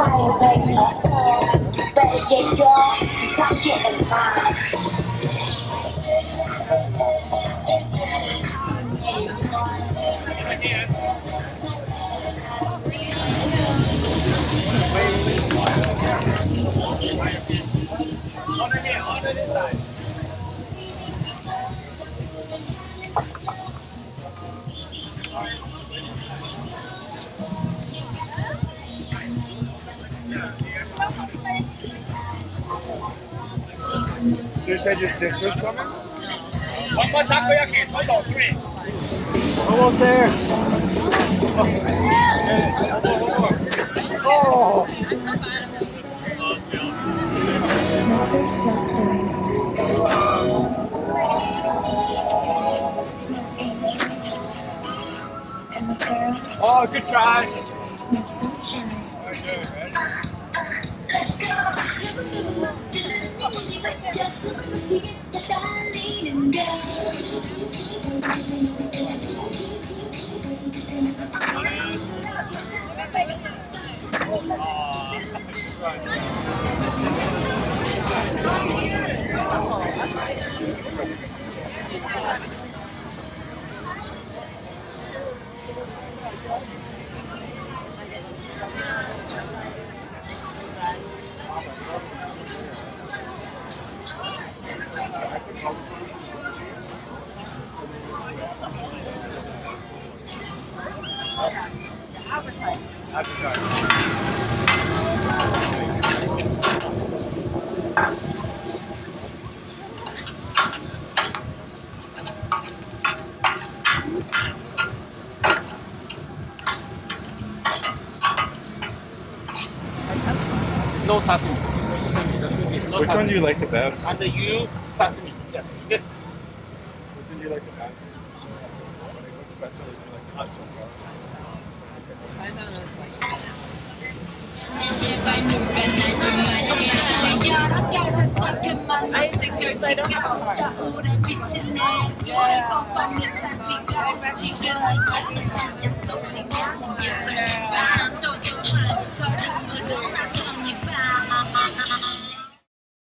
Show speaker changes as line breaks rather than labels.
fire, baby. You better get yours, 'cause I'm getting mine.
You said your sister's coming?
One more takoyaki, total 3.
Almost there. Oh!
Oh, good try. No sashimi. No
Which one
sashimi.
do you like the best?
And you, sashimi. Yes.
Which one do you like the best? Which best one do you like the best so far?